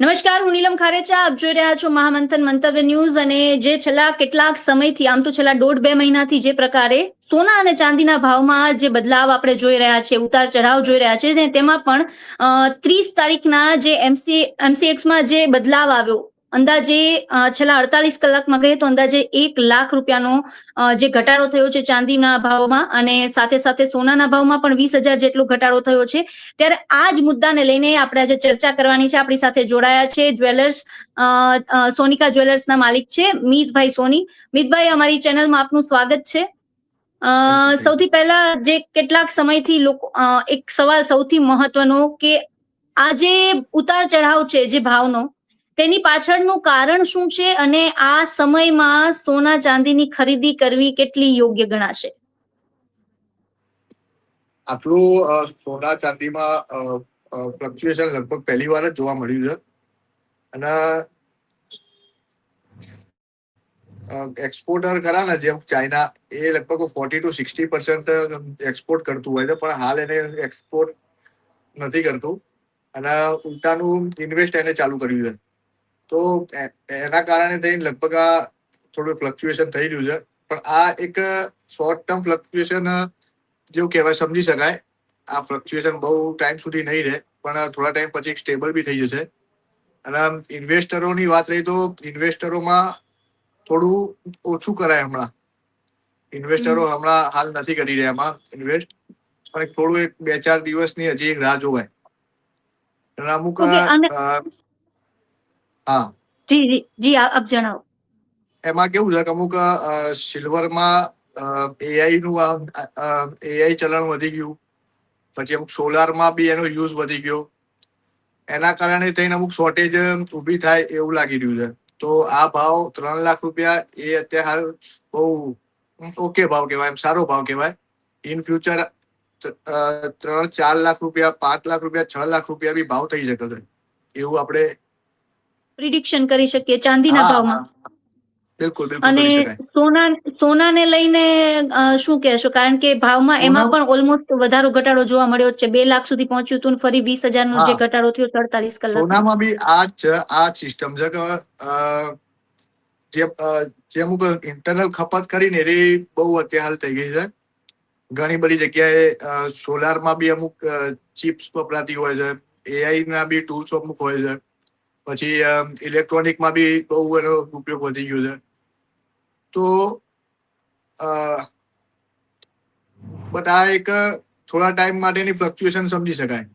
નમસ્કાર, હું નીલમ ખારેચા. આપ જોઈ રહ્યા છો મહામંથન મંતવ્ય ન્યૂઝ. અને જે છેલ્લા કેટલાક સમયથી, આમ તો છેલ્લા 1.5-2 મહિનાથી જે પ્રકારે સોના અને ચાંદીના ભાવમાં જે બદલાવ આપણે જોઈ રહ્યા છે, ઉતાર ચઢાવ જોઈ રહ્યા છે, ને તેમાં પણ 30 તારીખના જે MCXમાં જે બદલાવ આવ્યો, અંદાજે છેલ્લા 48 કલાકમાં કહીએ તો અંદાજે 1 લાખ રૂપિયાનો જે ઘટાડો થયો છે ચાંદીના ભાવમાં, અને સાથે સાથે સોનાના ભાવમાં પણ 20,000 જેટલો ઘટાડો થયો છે. ત્યારે આ જ મુદ્દાને લઈને આપણે આજે ચર્ચા કરવાની છે. આપણી સાથે જોડાયા છે જ્વેલર્સ, સોનિકા જ્વેલર્સના માલિક છે મીતભાઈ સોની. મીતભાઈ, અમારી ચેનલમાં આપનું સ્વાગત છે. સૌથી પહેલા જે કેટલાક સમયથી લોકો એક સવાલ સૌથી મહત્વનો કે આ જે ઉતાર ચઢાવ છે જે ભાવનો, તેની પાછળનું કારણ શું છે, અને આ સમયમાં સોના ચાંદીની ખરીદી કરવી કેટલી યોગ્ય ગણાશે? આટલું સોના ચાંદીમાં ફ્લક્ચ્યુએશન લગભગ પહેલી વાર જ જોવા મળ્યું છે. અને એક્સપોર્ટર ખરા ને, જેમ ચાઇના, એ લગભગ 40 to 60% એક્સપોર્ટ કરતું હોય છે, પણ હાલ એને એક્સપોર્ટ નથી કરતું અને ઉલટાનું ઇન્વેસ્ટ એને ચાલુ કર્યું છે. તો એના કારણે થઈને લગભગ આ થોડું ફ્લક્ચ્યુએશન થઈ રહ્યું છે. પણ આ એક શોર્ટ ટર્મ ફ્લક્ચ્યુએશન જેવું કહેવાય, સમજી શકાય. આ ફ્લક્ચ્યુએશન બહુ ટાઈમ સુધી નહીં રહે, પણ થોડા ટાઈમ પછી સ્ટેબલ બી થઈ જશે. અને ઇન્વેસ્ટરોની વાત રહી તો ઇન્વેસ્ટરોમાં થોડું ઓછું કરાય હમણાં. ઇન્વેસ્ટરો હમણાં હાલ નથી કરી રહ્યા એમાં ઇન્વેસ્ટ, પણ થોડું 2-4 દિવસની હજી એક રાહ જોવાય. અને અમુક હા જી જી, આપ જણાવો. એમાં કેવું છે કે અમુક સિલ્વરમાં એઆઈ ચલણ વધી ગયું, પછી અમુક સોલારમાં બી એનો યુઝ વધી ગયો. એના કારણે થઈને અમુક શોર્ટેજ ઊભી થાય એવું લાગી રહ્યું છે. તો આ ભાવ 3 લાખ રૂપિયા એ અત્યારે હાલ બહુ ઓકે ભાવ કહેવાય, એમ સારો ભાવ કહેવાય. ઇન ફ્યુચર 3-4 લાખ રૂપિયા, 5 લાખ રૂપિયા, 6 લાખ રૂપિયા બી ભાવ થઈ શકે છે, એવું આપણે પ્રિડિક્શન કરી શકીએ ચાંદીના ભાવમાં. બિલકુલ અને કરી શકાય. સોનાને લઈને શું કહેશો? કારણ કે ભાવમાં એમાં પણ ઓલમોસ્ટ વધારો ઘટાડો જોવા મળ્યો છે. 2 લાખ સુધી પહોંચ્યું હતું, ફરી 20,000 નો જે ઘટાડો થયો 48 કલાકમાં. સોનામાં બી આ સિસ્ટમ છે કે જે અમુક ઇન્ટરનલ ખપત કરીને એ બહુ અત્યારે હાલ થઈ ગઈ છે. ઘણી બધી જગ્યાએ સોલારમાં બી અમુક ચિપ્સ વપરાતી હોય છે, એઆઈ ના બી ટૂલ્સ અમુક હોય છે, પછી ઇલેક્ટ્રોનિકમાં બી બહુ એનો ઉપયોગ વધી ગયો છે. તો બટ આ એક થોડા ટાઈમ માટેની ફ્લક્ચ્યુએશન સમજી શકાય.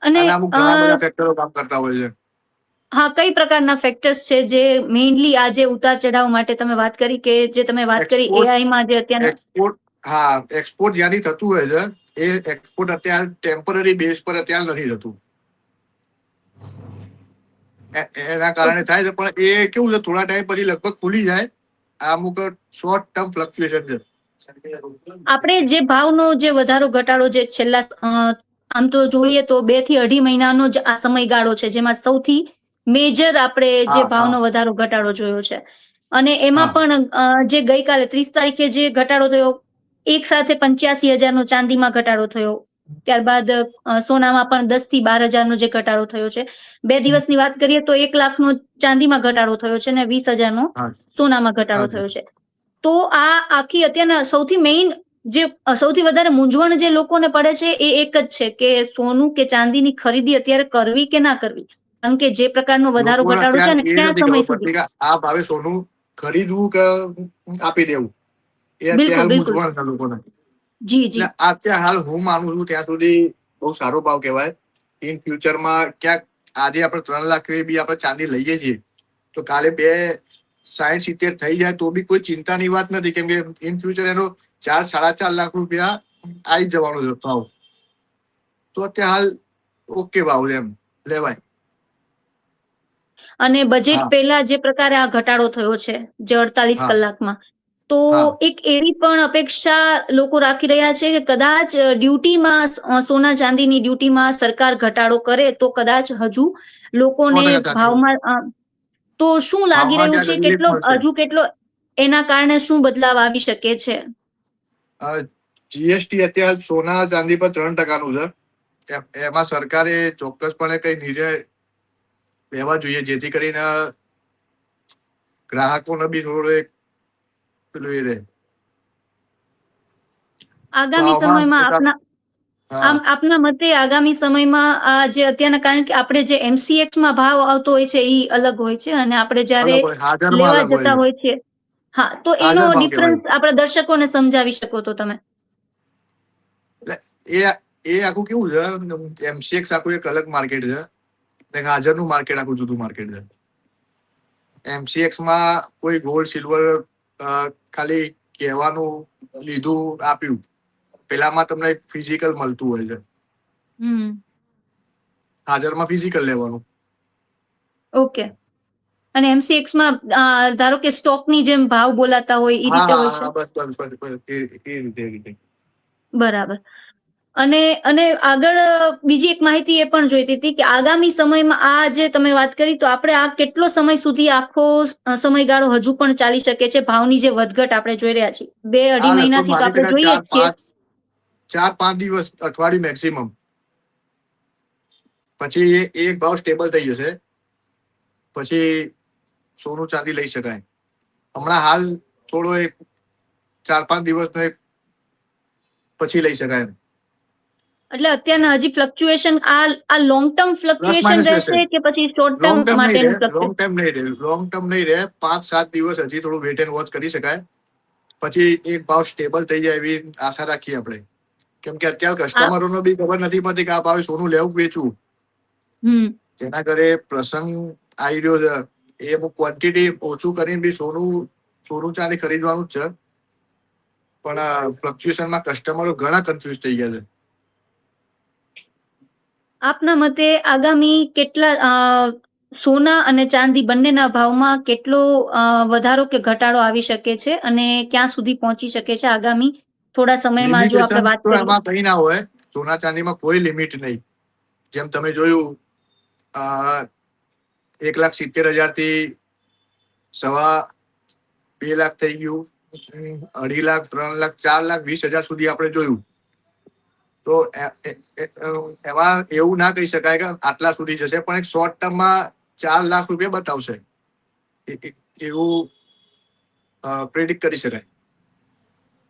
અને અમુક ઘણા બધા ફેક્ટરો કામ કરતા હોય છે. હા, કઈ પ્રકારના ફેક્ટર્સ છે જે મેઇનલી આ જે ઉતાર ચઢાવ માટે તમે વાત કરી, કે જે તમે વાત કરી એઆઈ માં જે અત્યારે એક્સપોર્ટ જ્યાંથી થતું હોય છે, એ એક્સપોર્ટ અત્યારે ટેમ્પરરી બેઝ પર અત્યારે નથી થતું. એના કારણે થાય છે, પણ એ કેવું છે, થોડા ટાઈમ પછી લગભગ ખુલી જાય. આ અમુક શોર્ટ ટર્મ ફ્લક્ચ્યુએશન છે. આપણે જે ભાવનો જે વધારો ઘટાડો જે છેલ્લા આમ તો જોઈએ તો 2 થી 2.5 મહિનાનો જ આ સમયગાળો છે, જેમાં સૌથી મેજર આપણે જે ભાવનો વધારો ઘટાડો જોયો છે. અને એમાં પણ જે ગઈકાલે 30 તારીખે જે ઘટાડો થયો, એક સાથે 85,000 નો ચાંદીમાં ઘટાડો થયો. ત્યારબાદ સોનામાં પણ 10 થી 12,000 નો જે ઘટાડો થયો છે. 2 દિવસની વાત કરીએ તો 1 લાખનો ચાંદીમાં ઘટાડો થયો છે અને 20,000 નો સોનામાં ઘટાડો થયો છે. તો આ આખી અત્યારના સૌથી મેઇન જે સૌથી વધારે મૂંઝવણ જે લોકોને પડે છે એ એક જ છે કે સોનું કે ચાંદીની ખરીદી અત્યારે કરવી કે ના કરવી. કારણ કે જે પ્રકારનો વધારો ઘટાડો છે ને, ક્યાં સમય સુધી આ ભાવે સોનું ખરીદવું કે આપી દેવું, એ અત્યારે મૂંઝવણ છે લોકોને. જી જી, અત્યારે હાલ હું માનું છું ત્યાં સુધી બહુ સારો ભાવ કહેવાય. ઇન ફ્યુચરમાં ક્યાંક આજે આપણે 3 લાખ બી આપણે ચાંદી લઈએ છીએ, તો કાલે 2.60-70 થઈ જાય તો બી કોઈ ચિંતાની વાત નથી, કેમ કે ઇન ફ્યુચર એનો 4-4.5 લાખ રૂપિયા આવી જવાનો છે ભાવ. તો અત્યારે હાલ ઓકે ભાવ એમ લેવાય. અને બજેટ પહેલા જે પ્રકારે આ ઘટાડો થયો છે જે 48 કલાકમાં, તો એક એવી પણ અપેક્ષા લોકો રાખી રહ્યા છે કે કદાચ ડ્યુટીમાં, સોના ચાંદીની ડ્યુટીમાં સરકાર ઘટાડો કરે તો કદાચ હજુ લોકોને ભાવમાં, તો શું લાગી રહ્યું છે, કેટલો એના કારણે શું બદલાવ આવી શકે છે? જીએસટી અત્યારે સોના ચાંદી પર 3% છે. એમાં સરકારે ચોક્કસપણે કઈ નિર્ણય લેવા જોઈએ જેથી કરીને ગ્રાહકોને બી થોડું એક પેલું એ રહે. આગામી ભાવમાં સમયમાં આપના હા, આપના મતે આગામી સમયમાં આ જે અત્યારના, કારણ કે આપણે જે MCX માં ભાવ આવતો હોય છે એ અલગ હોય છે અને આપણે જ્યારે અલગ હોય, હાજરમાં લેવા અલગ હોય જતા છે. હોય છે, હા, તો એનો હાજર ભાવ કહેવાય. ડિફરન્સ આપણા દર્શકોને સમજાવી શકો તો તમે? એટલે એ આખું કેવું છે, MCX આખું એક અલગ માર્કેટ છે ને હાજરનું માર્કેટ આખું જુદું માર્કેટ છે. MCX માં કોઈ ગોલ્ડ સિલ્વર ખાલી કહેવાનું લીધું આપ્યું, પેલામાં તમને ફિઝિકલ મળતું હોય છે. હાજરમાં ફિઝિકલ લેવાનું. ઓકે. અને MCX માં ધારો કે સ્ટોકની જેમ ભાવ બોલાતા હોય એ રીતે હોય છે. બસ એ રીતે. બરાબર. અને આગળ બીજી એક માહિતી એ પણ જોઈતી હતી કે આગામી સમયમાં આ જે તમે વાત કરી, તો આપણે આ કેટલો સમય સુધી આખો સમયગાળો હજુ પણ ચાલી શકે છે? ભાવની જે વધઘટ આપણે જોઈ રહ્યા છીએ 2-2.5 મહિનાથી તો આપણે જોઈએ જ છીએ. 4-5 દિવસ, અઠવાડિયું મેક્સિમમ. પછી એક ભાવ સ્ટેબલ થઈ જશે, પછી સોનું ચાંદી લઈ શકાય. હમણાં હાલ થોડો એક 4-5 દિવસનો એક પછી લઈ શકાય. એટલે અત્યારના હજી ફ્લક્ચ્યુએશન આ long term plus fluctuation minus રહેશે રહેશે. કે પછી શોર્ટ લોંગ ટર્મ ટર્મ નહીં રહે, માટેનું ફ્લક્ચ્યુએશન? લોંગ ટર્મ નહીં રહે. 5-7 દિવસ હજી થોડું વેટ એન્ડ વોચ કરી શકાય, પછી એક ભાવ સ્ટેબલ થઈ જાય એવી આશા રાખીએ આપણે. કેમ કે અત્યારે કસ્ટમરોને બી ખબર નથી પડતી કે આ ભાવે સોનું લેવું વેચવું. જેના ઘરે પ્રસંગ આવી રહ્યો છે એ અમુક ક્વોન્ટિટી ઓછું કરીને બી સોનું ચાંદી ખરીદવાનું જ છે, પણ ફ્લક્ચ્યુએશનમાં કસ્ટમરો ઘણા કન્ફ્યુઝ થઈ ગયા છે. આપના મતે આગામી કેટલા સોના અને ચાંદી બંનેના ભાવમાં કેટલો વધારો કે ઘટાડો આવી શકે છે અને ક્યાં સુધી પહોંચી શકે છે આગામી થોડા સમયમાં, જો આપણે વાત તો કરીએ? એમાં કઈ ના હોય, સોના ચાંદીમાં કોઈ લિમિટ નહીં. જેમ તમે જોયું 1,70,000 થી 2.5 લાખ થઈ ગયું, 2.5 લાખ, 3 લાખ, 4,20,000 સુધી આપણે જોયું. તો એમાં એવું ના કહી શકાય કે આટલા સુધી જશે, પણ એક શોર્ટ ટર્મમાં 4 લાખ રૂપિયા બતાવશે એવું પ્રેડિક્ટ કરી શકાય.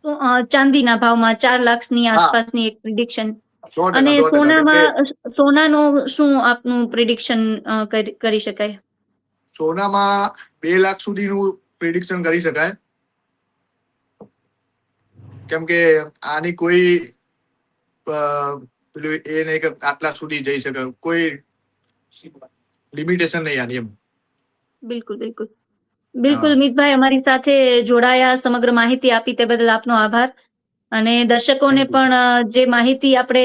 તો ચાંદીના ભાવમાં 4 લાખની આસપાસની એક પ્રિડિક્શન. 100%, અને 100%. સોનાનો શું આપનું પ્રિડિક્શન કરી શકાય? સોનામાં 2 લાખ સુધીનું પ્રિડિક્શન કરી શકાય, કેમ કે આની કોઈ પેલું એ નહીં કે આટલા સુધી જઈ શકે, કોઈ લિમિટેશન નહીં આની એમ. બિલકુલ. મિતભાઈ, અમારી સાથે જોડાયા, સમગ્ર માહિતી આપી તે બદલ આપનો આભાર. અને દર્શકોને Thank you. પણ જે માહિતી આપણે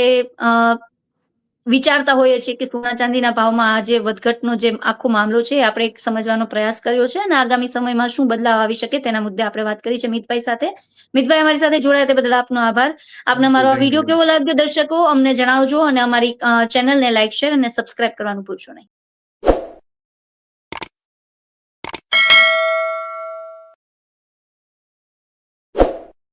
વિચારતા હોઈએ છીએ કે સોના ચાંદીના ભાવમાં આ જે વધઘટનો જે આખો મામલો છે આપણે સમજવાનો પ્રયાસ કર્યો છે અને આગામી સમયમાં શું બદલાવ આવી શકે તેના મુદ્દે આપણે વાત કરી છે મિતભાઈ સાથે. મિતભાઈ, અમારી સાથે જોડાયા તે બદલ આપનો આભાર. આપને મારો આ વિડીયો કેવો લાગ્યો દર્શકો અમને જણાવજો અને અમારી ચેનલને લાઈક, શેર અને સબસ્ક્રાઇબ કરવાનું ભૂલશો નહીં.